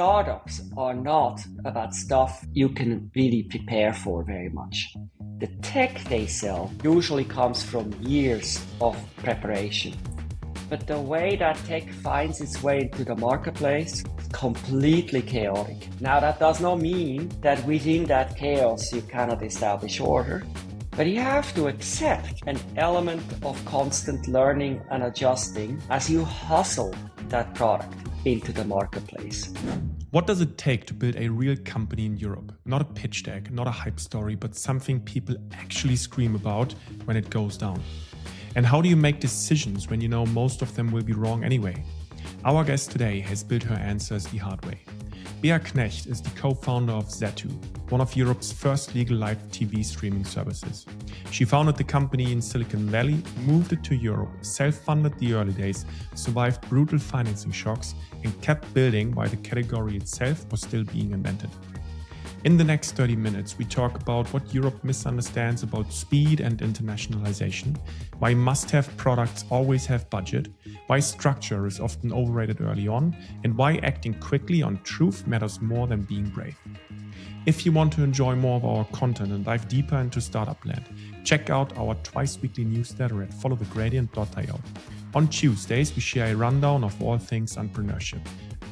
Startups are not about stuff you can really prepare for very much. The tech they sell usually comes from years of preparation. But the way that tech finds its way into the marketplace is completely chaotic. Now, that does not mean that within that chaos you cannot establish order, but you have to accept an element of constant learning and adjusting as you hustle that product into the marketplace. What does it take to build a real company in Europe? Not a pitch deck, not a hype story, but something people actually scream about when it goes down. And how do you make decisions when you know most of them will be wrong anyway? Our guest today has built her answers the hard way. Bea Knecht is the co-founder of Zattoo, one of Europe's first legal live TV streaming services. She founded the company in Silicon Valley, moved it to Europe, self-funded the early days, survived brutal financing shocks, and kept building while the category itself was still being invented. In the next 30 minutes, we talk about what Europe misunderstands about speed and internationalization, why must-have products always have budget, why structure is often overrated early on, and why acting quickly on truth matters more than being brave. If you want to enjoy more of our content and dive deeper into startup land, check out our twice-weekly newsletter at followthegradient.io. On Tuesdays, we share a rundown of all things entrepreneurship.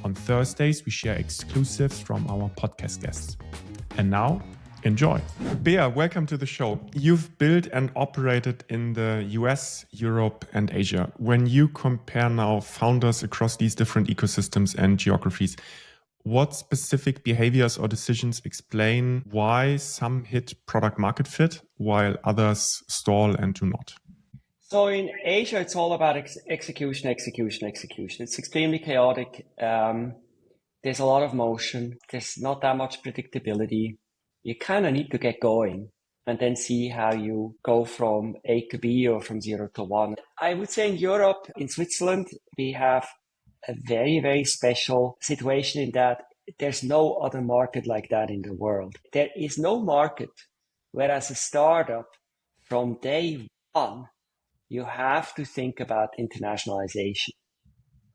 On Thursdays, we share exclusives from our podcast guests. And now, enjoy. Bea, welcome to the show. You've built and operated in the US, Europe, and Asia. When you compare now founders across these different ecosystems and geographies, what specific behaviors or decisions explain why some hit product market fit while others stall and do not? So in Asia, it's all about execution. It's extremely chaotic. There's a lot of motion. There's not that much predictability. You kind of need to get going and then see how you go from A to B or from 0 to 1. I would say in Europe, in Switzerland, we have a very, very special situation in that there's no other market like that in the world. There is no market where as a startup from day one, you have to think about internationalization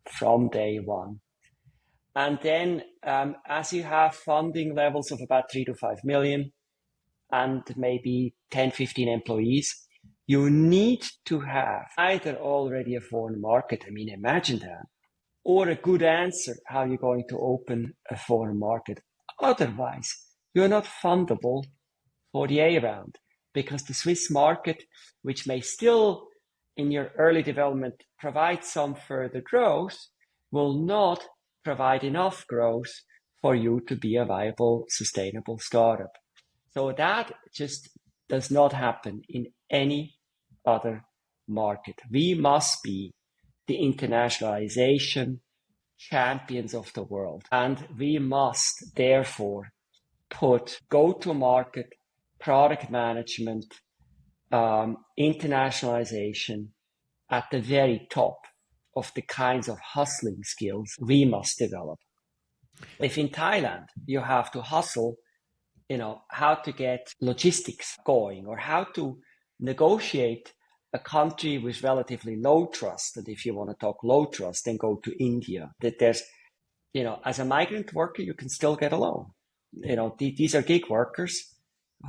from day one. And then as you have funding levels of about 3 to 5 million and maybe 10, 15 employees, you need to have either already a foreign market, imagine that, or a good answer how you're going to open a foreign market. Otherwise, you're not fundable for the A round because the Swiss market, which may still in your early development provide some further growth, will not provide enough growth for you to be a viable, sustainable startup. So that just does not happen in any other market. We must be the internationalization champions of the world. And we must therefore put go-to-market, product management, internationalization at the very top of the kinds of hustling skills we must develop. If in Thailand you have to hustle, how to get logistics going or how to negotiate a country with relatively low trust, and if you want to talk low trust, then go to India. That there's, as a migrant worker, you can still get a loan. These are gig workers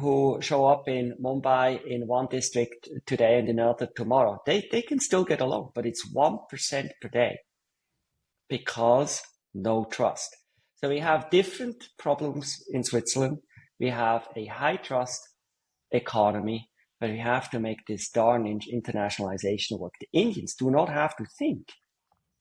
who show up in Mumbai in one district today and in another tomorrow. They can still get a loan, but it's 1% per day because no trust. So we have different problems in Switzerland. We have a high trust economy, but we have to make this darn internationalization work. The Indians do not have to think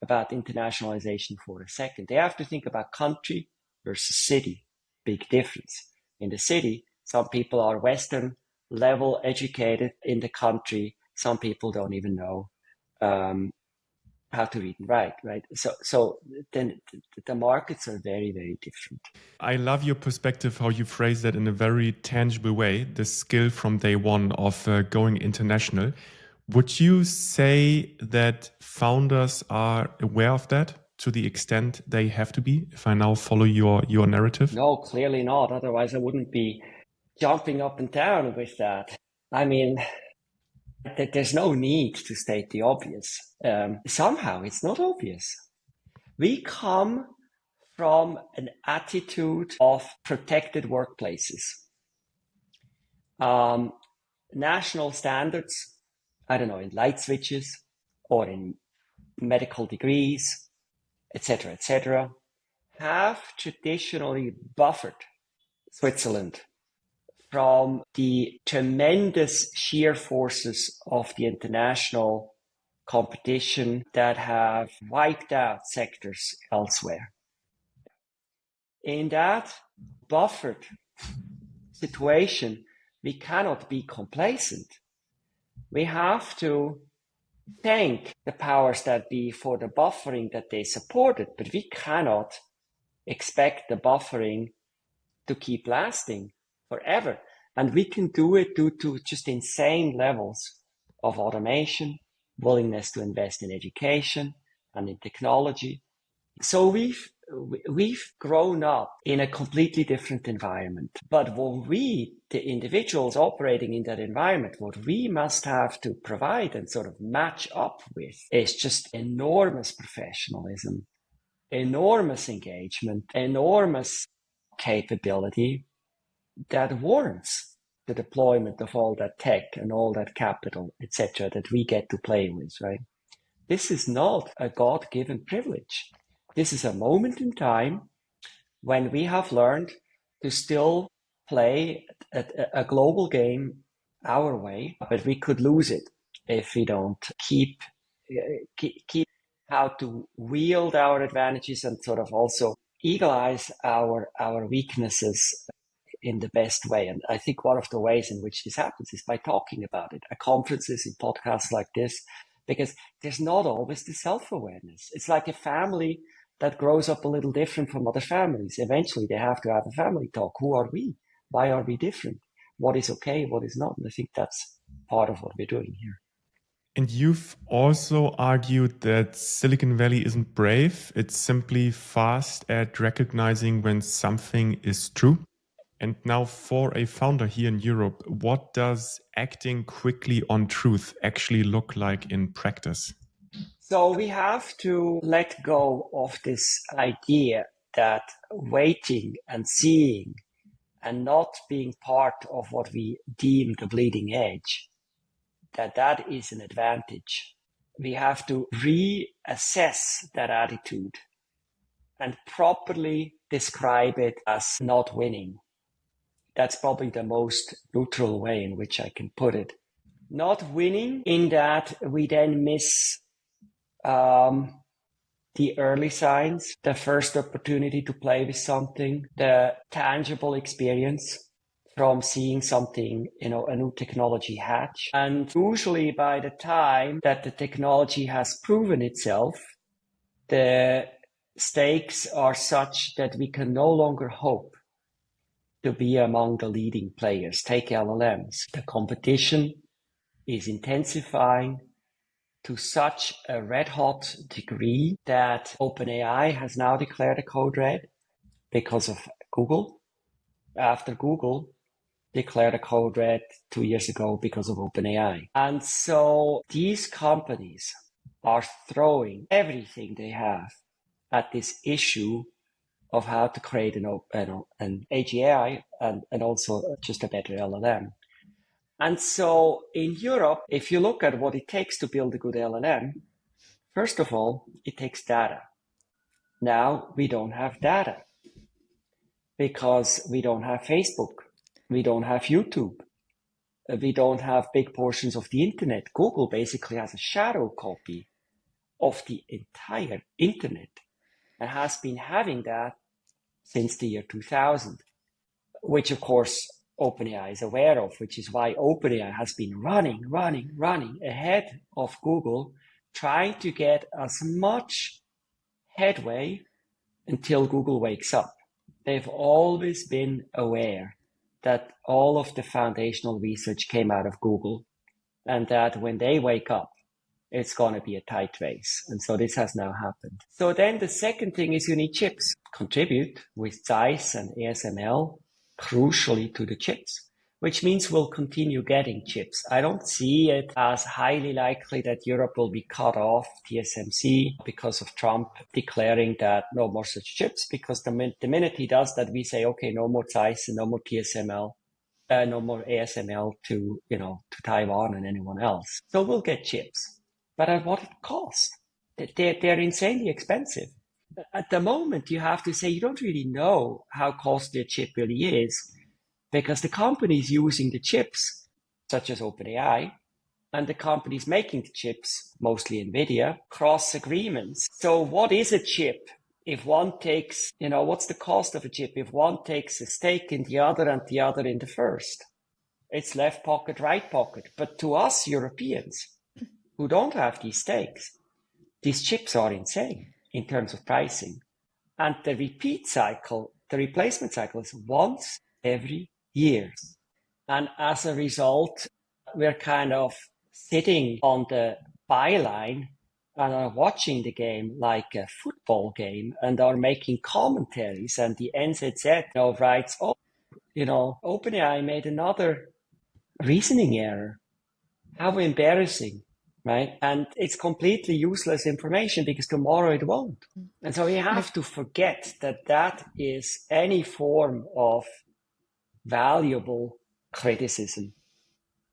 about internationalization for a second. They have to think about country versus city. Big difference. In the city, some people are Western level educated in the country. Some people don't even know how to read and write, right? So then the markets are very, very different. I love your perspective, how you phrase that in a very tangible way, the skill from day one of going international. Would you say that founders are aware of that to the extent they have to be, if I now follow your narrative? No, clearly not. Otherwise, I wouldn't be jumping up and down with that. There's no need to state the obvious. Somehow it's not obvious. We come from an attitude of protected workplaces. National standards, I don't know, in light switches or in medical degrees, etc., have traditionally buffered Switzerland from the tremendous sheer forces of the international competition that have wiped out sectors elsewhere. In that buffered situation, we cannot be complacent. We have to thank the powers that be for the buffering that they supported, but we cannot expect the buffering to keep lasting forever. And we can do it due to just insane levels of automation, willingness to invest in education and in technology. So we've grown up in a completely different environment. But what we, the individuals operating in that environment, what we must have to provide and sort of match up with is just enormous professionalism, enormous engagement, enormous capability that warrants the deployment of all that tech and all that capital, etc., that we get to play with, right? This is not a God-given privilege. This is a moment in time when we have learned to still play a global game our way, but we could lose it if we don't keep how to wield our advantages and sort of also eagle-eyes our weaknesses in the best way. And I think one of the ways in which this happens is by talking about it at conferences, in podcasts like this, because there's not always the self-awareness. It's like a family that grows up a little different from other families. Eventually, they have to have a family talk. Who are we? Why are we different? What is okay? What is not? And I think that's part of what we're doing here. And you've also argued that Silicon Valley isn't brave. It's simply fast at recognizing when something is true. And now for a founder here in Europe, what does acting quickly on truth actually look like in practice? So we have to let go of this idea that waiting and seeing and not being part of what we deem the bleeding edge, that is an advantage. We have to reassess that attitude and properly describe it as not winning. That's probably the most neutral way in which I can put it. Not winning in that we then miss the early signs, the first opportunity to play with something, the tangible experience from seeing something, a new technology hatch. And usually by the time that the technology has proven itself, the stakes are such that we can no longer hope to be among the leading players. Take LLMs. The competition is intensifying to such a red-hot degree that OpenAI has now declared a code red because of Google. After Google declared a code red 2 years ago because of OpenAI. And so these companies are throwing everything they have at this issue of how to create an AGI and also just a better LLM. And so in Europe, if you look at what it takes to build a good LLM, first of all, it takes data. Now we don't have data because we don't have Facebook. We don't have YouTube. We don't have big portions of the internet. Google basically has a shadow copy of the entire internet and has been having that since the year 2000, which of course OpenAI is aware of, which is why OpenAI has been running ahead of Google, trying to get as much headway until Google wakes up. They've always been aware that all of the foundational research came out of Google and that when they wake up, it's going to be a tight race. And so this has now happened. So then the second thing is you need chips. Contribute with Zeiss and ASML crucially to the chips. which means we'll continue getting chips. I don't see it as highly likely that Europe will be cut off TSMC because of Trump declaring that no more such chips, because the minute he does that, we say, okay, no more ZEISS and no more TSML. No more ASML to Taiwan and anyone else. So we'll get chips, but at what cost? They're insanely expensive. At the moment, you have to say you don't really know how costly a chip really is, because the companies using the chips, such as OpenAI, and the companies making the chips, mostly NVIDIA, cross agreements. So what is a chip? If one takes, what's the cost of a chip? If one takes a stake in the other and the other in the first, it's left pocket, right pocket. But to us Europeans who don't have these stakes, these chips are insane in terms of pricing. And the replacement cycle is once every year. And as a result, we're kind of sitting on the byline and are watching the game like a football game and are making commentaries, and the NZZ writes, OpenAI made another reasoning error. How embarrassing, right? And it's completely useless information because tomorrow it won't. And so we have to forget that is any form of valuable criticism.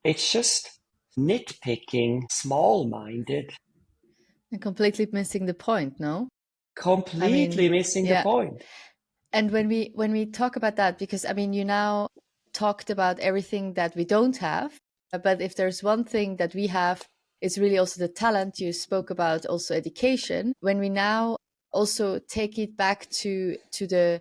It's just nitpicking, small-minded. And completely missing the point, no? Completely missing the point. And when we talk about that, because you now talked about everything that we don't have, but if there's one thing that we have, it's really also the talent. You spoke about also education. When we now also take it back to the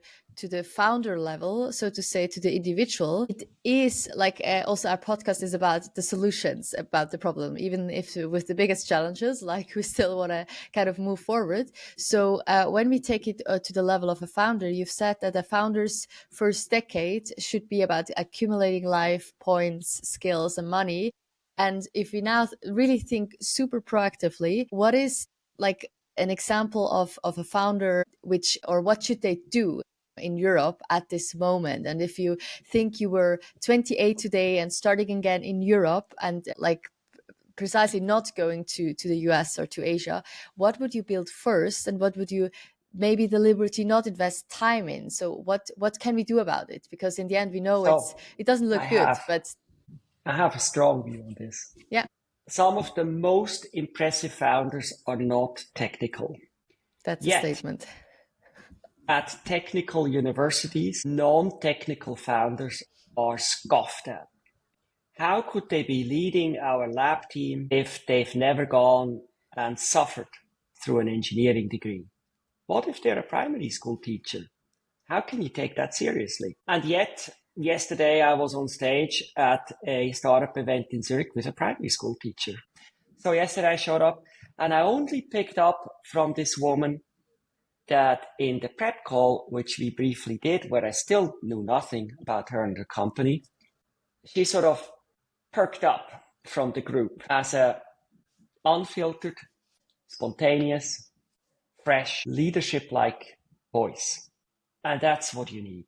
founder level, so to say, to the individual, it is like also our podcast is about the solutions, about the problem, even if with the biggest challenges, like we still want to kind of move forward. So when we take it to the level of a founder, you've said that a founder's first decade should be about accumulating life points, skills, and money. And if we now really think super proactively, what is like an example of a founder, what should they do in Europe at this moment? And if you think you were 28 today and starting again in Europe and like precisely not going to the US or to Asia, what would you build first, and what would you maybe deliberately not invest time in? So what can we do about it? Because in the end, we know it doesn't look good, but I have a strong view on this. Yeah. Some of the most impressive founders are not technical. That's a statement. At technical universities, non-technical founders are scoffed at. How could they be leading our lab team if they've never gone and suffered through an engineering degree? What if they're a primary school teacher? How can you take that seriously? And yet, yesterday I was on stage at a startup event in Zurich with a primary school teacher. So yesterday I showed up and I only picked up from this woman that in the prep call, which we briefly did, where I still knew nothing about her and her company, she sort of perked up from the group as a unfiltered, spontaneous, fresh, leadership-like voice. And that's what you need.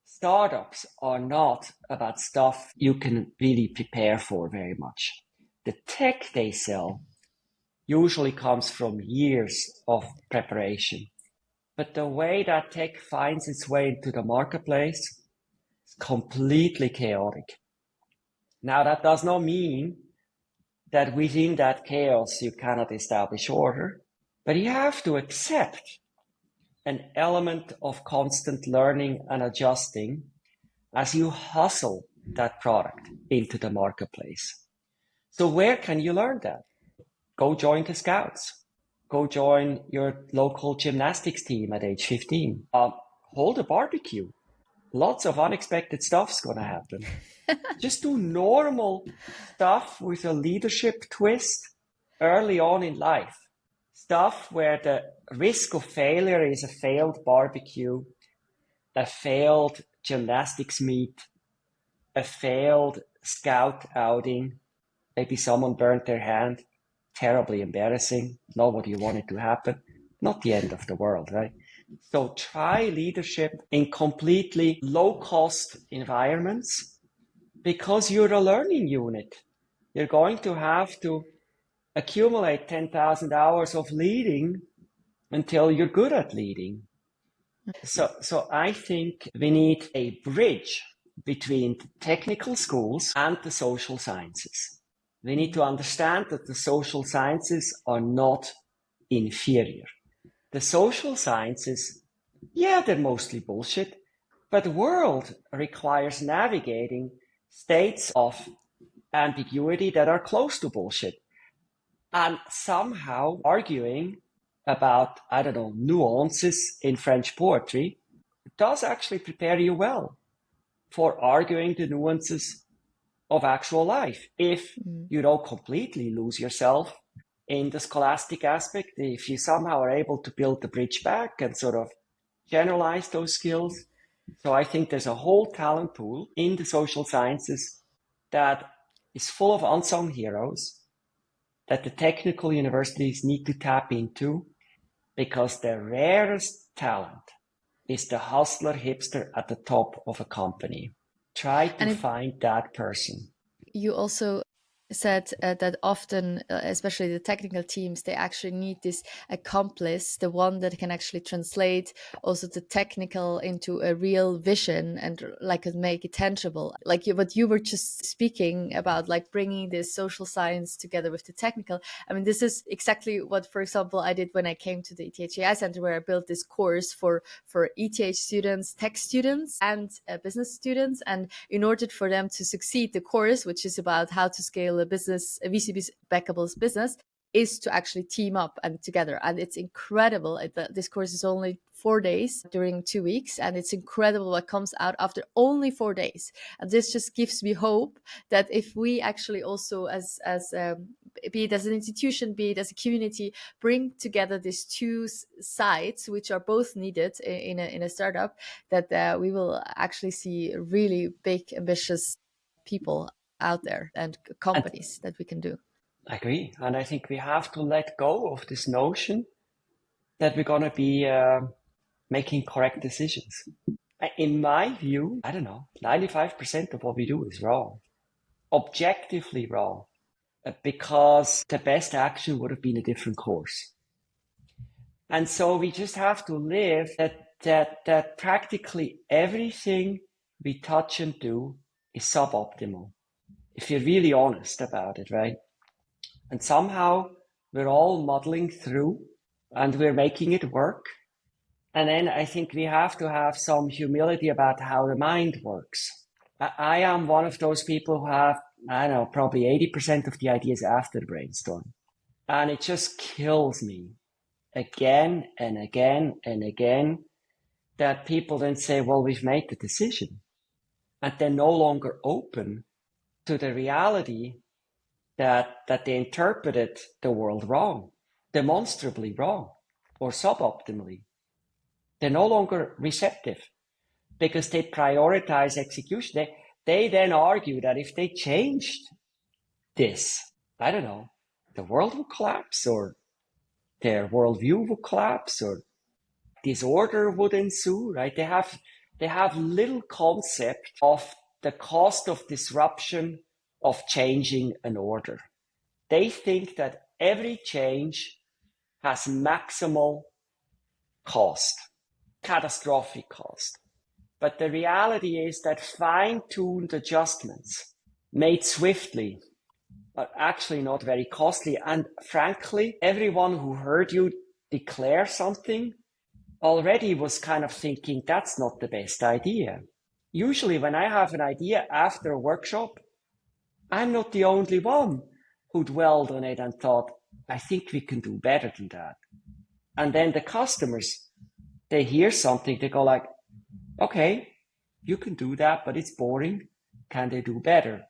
Startups are not about stuff you can really prepare for very much. The tech they sell usually comes from years of preparation. But the way that tech finds its way into the marketplace is completely chaotic. Now, that does not mean that within that chaos you cannot establish order, but you have to accept an element of constant learning and adjusting as you hustle that product into the marketplace. So where can you learn that? Go join the Scouts. Go join your local gymnastics team at age 15. Hold a barbecue. Lots of unexpected stuff's going to happen. Just do normal stuff with a leadership twist early on in life. Stuff where the risk of failure is a failed barbecue, a failed gymnastics meet, a failed scout outing. Maybe someone burnt their hand. Terribly embarrassing. Not what you wanted to happen. Not the end of the world, right? So try leadership in completely low-cost environments because you're a learning unit. You're going to have to accumulate 10,000 hours of leading until you're good at leading. So I think we need a bridge between the technical schools and the social sciences. We need to understand that the social sciences are not inferior. The social sciences, yeah, they're mostly bullshit, but the world requires navigating states of ambiguity that are close to bullshit. And somehow arguing about, I don't know, nuances in French poetry does actually prepare you well for arguing the nuances of actual life. If you don't completely lose yourself in the scholastic aspect, if you somehow are able to build the bridge back and sort of generalize those skills. So I think there's a whole talent pool in the social sciences that is full of unsung heroes that the technical universities need to tap into, because the rarest talent is the hustler hipster at the top of a company. Try to find that person. You also said that often, especially the technical teams, they actually need this accomplice, the one that can actually translate also the technical into a real vision and like make it tangible. Like what you were just speaking about, like bringing this social science together with the technical. I mean, this is exactly what, for example, I did when I came to the ETH Center, where I built this course for ETH students, tech students, and business students. And in order for them to succeed, the course, which is about how to scale a business, a VC backable business, is to actually team up and together. And it's incredible. This course is only 4 days during 2 weeks. And it's incredible what comes out after only 4 days. And this just gives me hope that if we actually also be it as an institution, be it as a community, bring together these two sides, which are both needed in a startup, that we will actually see really big, ambitious people out there and companies that we can do. I agree. And I think we have to let go of this notion that we're going to be making correct decisions. In my view, I don't know, 95% of what we do is wrong, objectively wrong, because the best action would have been a different course. And so we just have to live that practically everything we touch and do is suboptimal, if you're really honest about it, right? And somehow we're all muddling through and we're making it work. And then I think we have to have some humility about how the mind works. I am one of those people who have, I don't know, probably 80% of the ideas after the brainstorm. And it just kills me again and again and again that people then say, well, we've made the decision. And they're no longer open to the reality that they interpreted the world wrong, demonstrably wrong, or suboptimally. They're no longer receptive because they prioritize execution. They then argue that if they changed this, I don't know, the world would collapse, or their worldview would collapse, or disorder would ensue, right? They have little concept of the cost of disruption of changing an order. They think that every change has maximal cost, catastrophic cost. But the reality is that fine-tuned adjustments made swiftly are actually not very costly. And frankly, everyone who heard you declare something already was kind of thinking that's not the best idea. Usually when I have an idea after a workshop, I'm not the only one who dwelled on it and thought, I think we can do better than that. And then the customers, they hear something, they go like, okay, you can do that, but it's boring. Can they do better?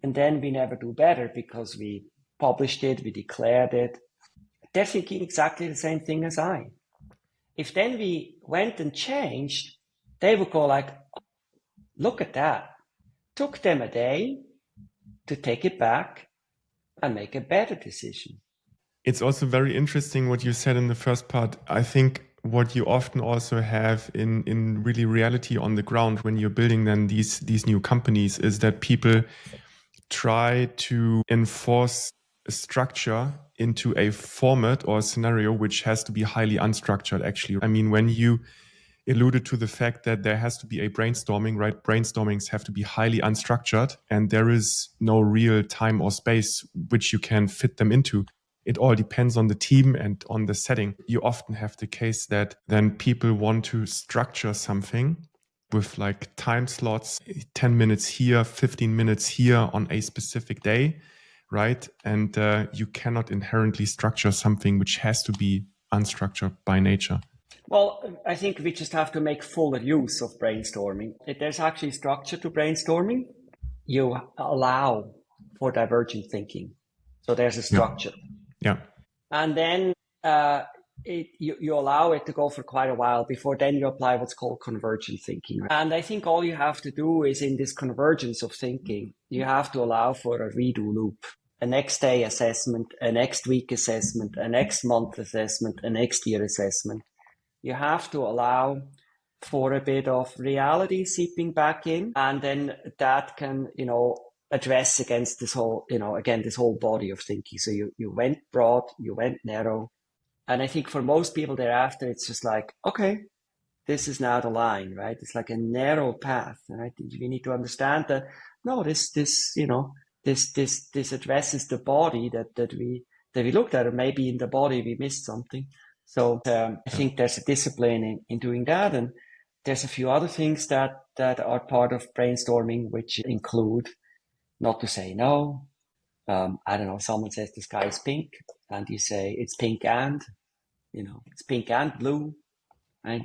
And then we never do better because we published it, we declared it. They're thinking exactly the same thing as I. If then we went and changed, they would go like, look at that. Took them a day to take it back and make a better decision. It's also very interesting what you said in the first part. I think what you often also have in really reality on the ground when you're building then these new companies is that people try to enforce a structure into a format or a scenario which has to be highly unstructured, actually. I mean, when you alluded to the fact that there has to be a brainstorming, right? Brainstormings have to be highly unstructured and there is no real time or space which you can fit them into. It all depends on the team and on the setting. You often have the case that then people want to structure something with like time slots, 10 minutes here, 15 minutes here on a specific day, right? And you cannot inherently structure something which has to be unstructured by nature. Well, I think we just have to make fuller use of brainstorming. If there's actually structure to brainstorming, you allow for divergent thinking. So there's a structure. Yeah. And then you allow it to go for quite a while before then you apply what's called convergent thinking. And I think all you have to do is in this convergence of thinking, you have to allow for a redo loop. A next day assessment, a next week assessment, a next month assessment, a next year assessment. You have to allow for a bit of reality seeping back in, and then that can, address against this whole, again, this whole body of thinking. So you went broad, you went narrow. And I think for most people thereafter, it's just like, okay, this is now the line, right? It's like a narrow path. And I think we need to understand that, no, this addresses the body that we looked at, or maybe in the body we missed something. So I think there's a discipline in doing that. And there's a few other things that are part of brainstorming, which include not to say no. I don't know, someone says the sky is pink and you say it's pink and, it's pink and blue, right?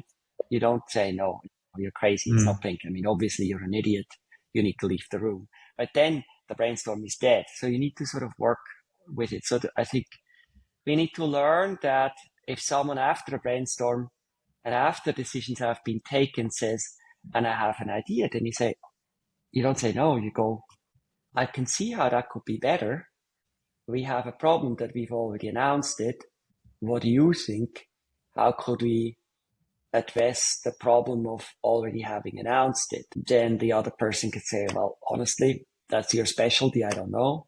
You don't say no, you're crazy, it's not pink. I mean, obviously you're an idiot. You need to leave the room. But then the brainstorm is dead. So you need to sort of work with it. So I think we need to learn that if someone after a brainstorm and after decisions have been taken says, and I have an idea, then you don't say no, you go, I can see how that could be better. We have a problem that we've already announced it. What do you think? How could we address the problem of already having announced it? Then the other person could say, well, honestly, that's your specialty, I don't know.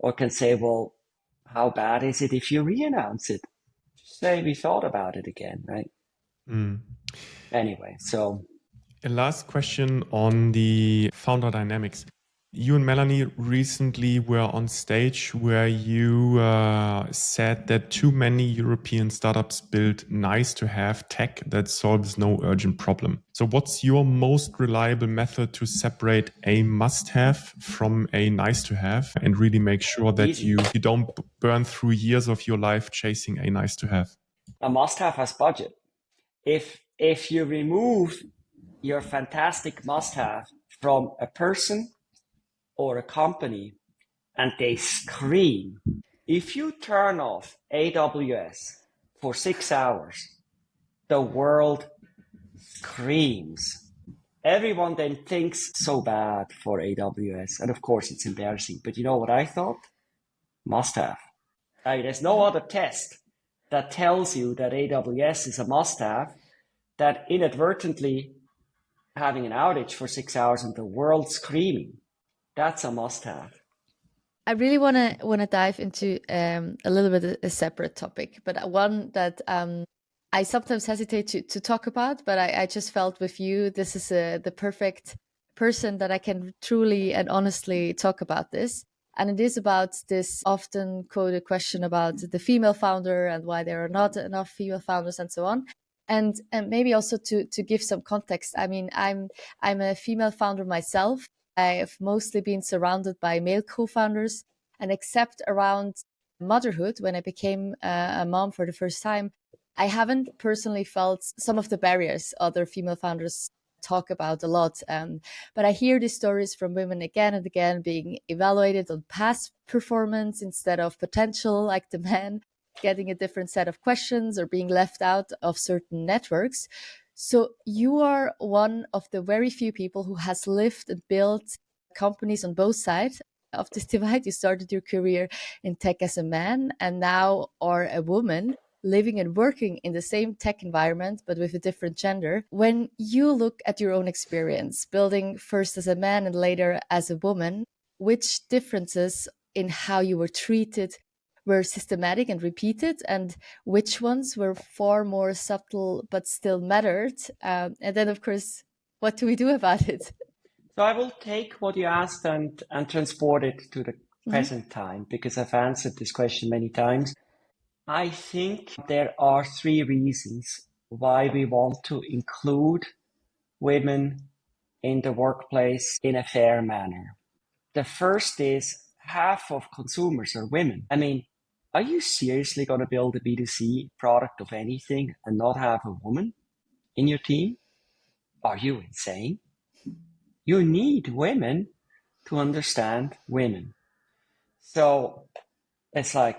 Or can say, well, how bad is it if you re-announce it? Just say we thought about it again, right? Anyway, so. A last question on the founder dynamics. You and Melanie recently were on stage where you said that too many European startups build nice to have tech that solves no urgent problem. So what's your most reliable method to separate a must have from a nice to have and really make sure that you don't burn through years of your life chasing a nice to have? A must have has budget. If you remove your fantastic must have from a person or a company and they scream, if you turn off AWS for 6 hours, the world screams. Everyone then thinks so bad for AWS. And of course it's embarrassing, but you know what I thought? Must have. There's no other test that tells you that AWS is a must have, that inadvertently having an outage for 6 hours and the world screaming. That's a must-have. I really want to dive into a little bit a separate topic, but one that I sometimes hesitate to talk about. But I just felt with you, this is the perfect person that I can truly and honestly talk about this. And it is about this often quoted question about the female founder and why there are not enough female founders and so on. And maybe also to give some context. I mean, I'm a female founder myself. I've mostly been surrounded by male co-founders, and except around motherhood, when I became a mom for the first time, I haven't personally felt some of the barriers other female founders talk about a lot. But I hear these stories from women again and again being evaluated on past performance instead of potential, like the men, getting a different set of questions or being left out of certain networks. So you are one of the very few people who has lived and built companies on both sides of this divide. You started your career in tech as a man and now are a woman. living and working in the same tech environment, but with a different gender. When you look at your own experience, building first as a man and later as a woman, which differences in how you were treated were systematic and repeated, and which ones were far more subtle but still mattered? And then, of course, what do we do about it? So I will take what you asked and transport it to the present time, because I've answered this question many times. I think there are three reasons why we want to include women in the workplace in a fair manner. The first is half of consumers are women. I mean, are you seriously going to build a B2C product of anything and not have a woman in your team? Are you insane? You need women to understand women. So it's like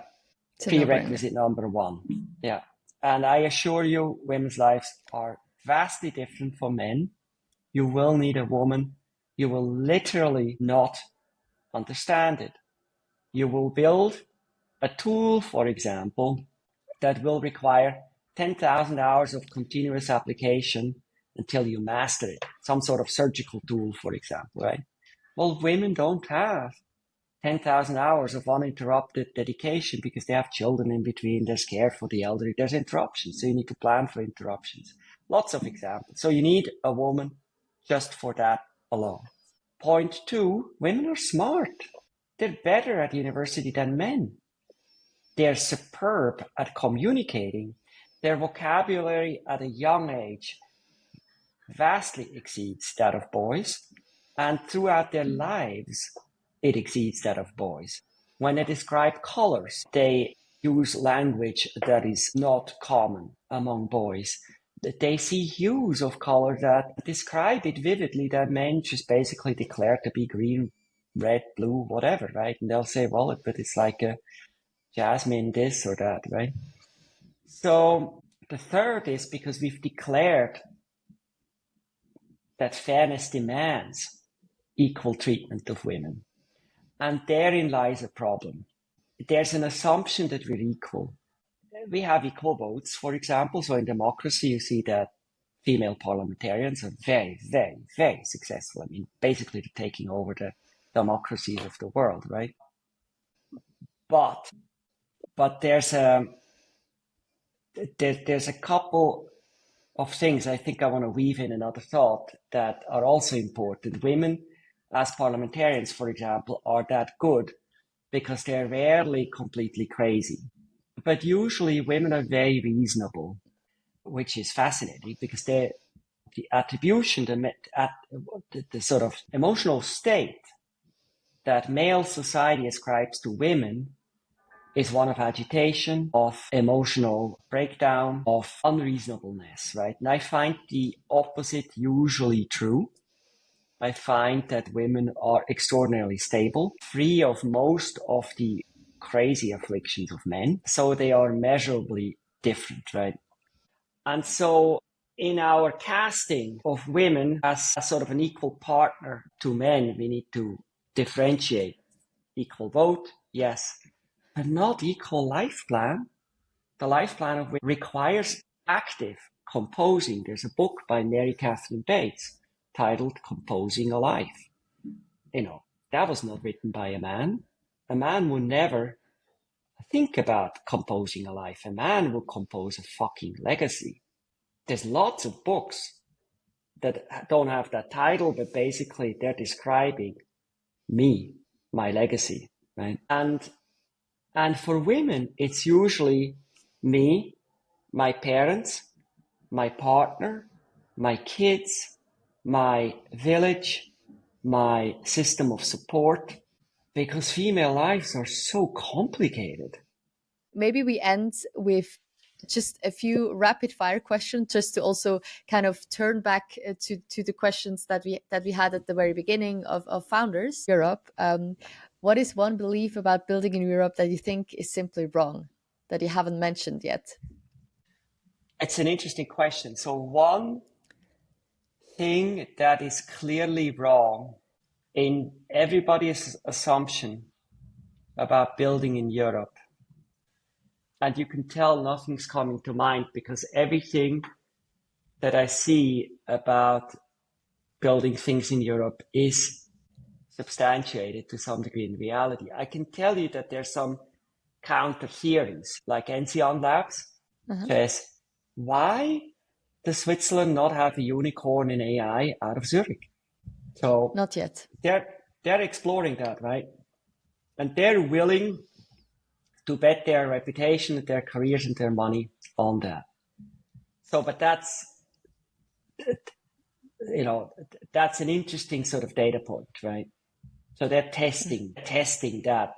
prerequisite number one. Yeah. And I assure you, women's lives are vastly different from men. You will need a woman. You will literally not understand it. You will build a tool, for example, that will require 10,000 hours of continuous application until you master it. Some sort of surgical tool, for example, right? Well, women don't have 10,000 hours of uninterrupted dedication because they have children in between. There's care for the elderly. There's interruptions. So you need to plan for interruptions. Lots of examples. So you need a woman just for that alone. Point two, women are smart. They're better at university than men. They're superb at communicating. Their vocabulary at a young age vastly exceeds that of boys. And throughout their lives, it exceeds that of boys. When they describe colors, they use language that is not common among boys. They see hues of color that describe it vividly that men just basically declare to be green, red, blue, whatever, right? And they'll say, well, but it's like a jasmine this or that, right? So the third is because we've declared that fairness demands equal treatment of women. And therein lies a problem. There's an assumption that we're equal. We have equal votes, for example. So in democracy, you see that female parliamentarians are very, very, very successful. I mean, basically they're taking over the democracies of the world, right? But there's a couple of things I think I want to weave in another thought that are also important. Women as parliamentarians, for example, are that good because they're rarely completely crazy. But usually women are very reasonable, which is fascinating because the attribution, the sort of emotional state that male society ascribes to women is one of agitation, of emotional breakdown, of unreasonableness, right? And I find the opposite usually true. I find that women are extraordinarily stable, free of most of the crazy afflictions of men. So they are measurably different, right? And so in our casting of women as sort of an equal partner to men, we need to differentiate. Equal vote, yes, but not equal life plan. The life plan of women requires active composing. There's a book by Mary Catherine Bates titled Composing a Life. You know, that was not written by a man. A man would never think about composing a life. A man will compose a fucking legacy. There's lots of books that don't have that title, but basically they're describing me, my legacy, right? And for women, it's usually me, my parents, my partner, my kids, my village, my system of support, because female lives are so complicated. Maybe we end with just a few rapid fire questions, just to also kind of turn back to the questions that we had at the very beginning of Founders Europe. What is one belief about building in Europe that you think is simply wrong, that you haven't mentioned yet? It's an interesting question. So one thing that is clearly wrong in everybody's assumption about building in Europe And you can tell nothing's coming to mind because everything that I see about building things in Europe is substantiated to some degree in reality. I can tell you that there's some counter theories, like Enzian Labs says, why does Switzerland not have a unicorn in AI out of Zurich? So not yet. They're exploring that, right? And they're willing to bet their reputation, their careers, and their money on that. So, but that's, that's an interesting sort of data point, right? So they're testing that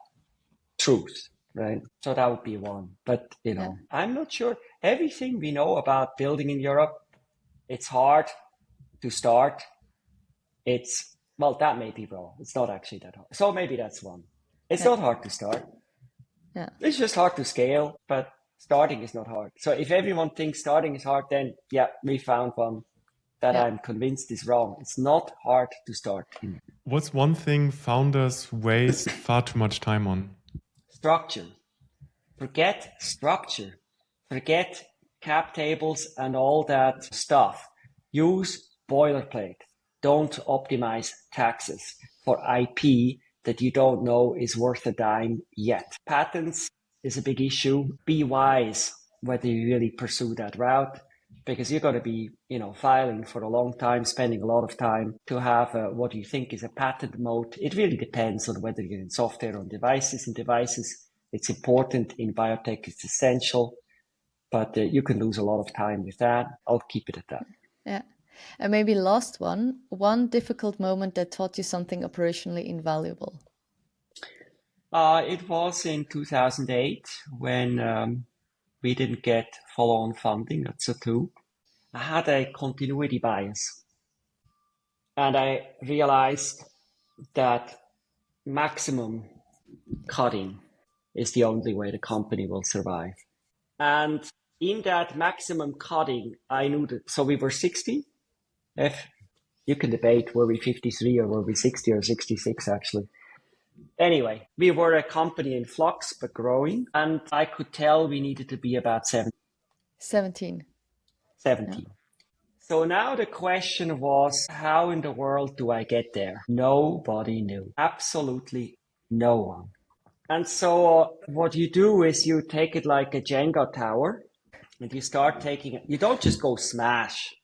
truth, right? So that would be one. But, I'm not sure. Everything we know about building in Europe, it's hard to start. That may be wrong. It's not actually that hard. So maybe that's one. It's not hard to start. Yeah. It's just hard to scale, but starting is not hard. So if everyone thinks starting is hard, then we found one that I'm convinced is wrong. It's not hard to start. What's one thing founders waste far too much time on? Structure. Forget structure. Forget cap tables and all that stuff. Use boilerplate. Don't optimize taxes for IP that you don't know is worth a dime yet. Patents is a big issue. Be wise whether you really pursue that route, because you're going to be, filing for a long time, spending a lot of time to have what you think is a patent moat. It really depends on whether you're in software or on devices. In devices, it's important. In biotech, it's essential. But you can lose a lot of time with that. I'll keep it at that. Yeah. And maybe last one difficult moment that taught you something operationally invaluable. It was in 2008 when we didn't get follow-on funding at Zattoo. I had a continuity bias. And I realized that maximum cutting is the only way the company will survive. And in that maximum cutting, I knew that, so we were 60. If you can debate, were we 53 or were we 60 or 66 actually? Anyway, we were a company in flux, but growing. And I could tell we needed to be about 17. Yeah. So now the question was, how in the world do I get there? Nobody knew. Absolutely no one. And so what you do is you take it like a Jenga tower and you start taking it. You don't just go smash.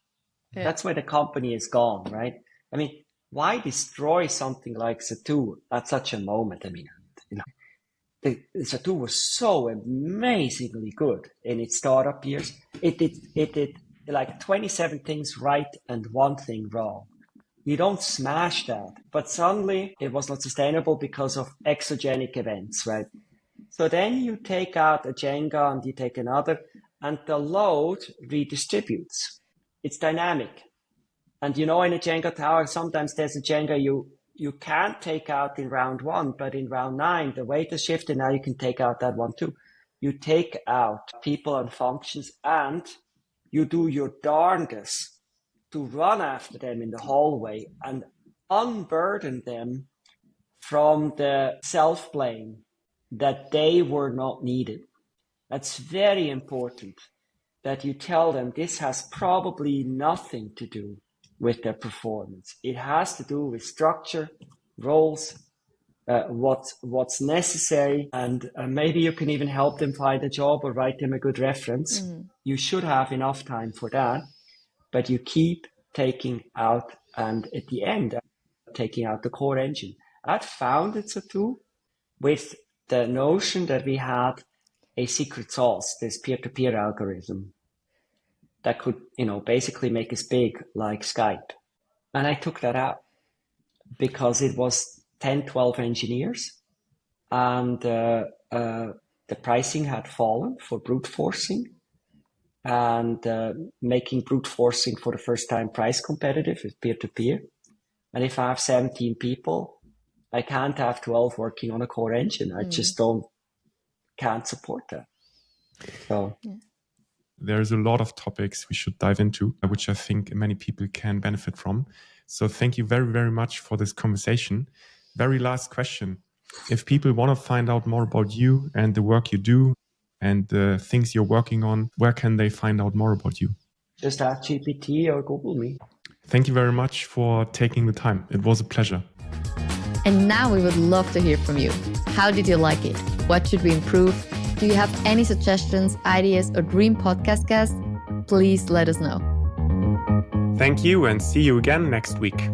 Yeah. That's where the company is gone, right? I mean, why destroy something like Zattoo at such a moment? I mean, the Zattoo was so amazingly good in its startup years. It did like 27 things right and one thing wrong. You don't smash that. But suddenly it was not sustainable because of exogenic events, right? So then you take out a Jenga and you take another, and the load redistributes. It's dynamic. And in a Jenga tower, sometimes there's a Jenga you can't take out in round 1, but in round 9, the weight has shifted. Now you can take out that one too. You take out people and functions, and you do your darndest to run after them in the hallway and unburden them from the self-blame that they were not needed. That's very important, that you tell them this has probably nothing to do with their performance. It has to do with structure, roles, what's necessary, and maybe you can even help them find a job or write them a good reference. You should have enough time for that, but you keep taking out, and at the end, taking out the core engine. I founded Zattoo with the notion that we had a secret sauce, this peer-to-peer algorithm that could, basically make us big like Skype. And I took that out because it was 10, 12 engineers, and the pricing had fallen for brute forcing, and making brute forcing for the first time price competitive with peer-to-peer. And if I have 17 people, I can't have 12 working on a core engine. I just can't support that. So there's a lot of topics we should dive into, which I think many people can benefit from. So thank you very, very much for this conversation. Very last question. If people want to find out more about you and the work you do, and the things you're working on, where can they find out more about you? Just ask GPT or Google me. Thank you very much for taking the time. It was a pleasure. And now we would love to hear from you. How did you like it? What should we improve? Do you have any suggestions, ideas, or dream podcast guests? Please let us know. Thank you and see you again next week.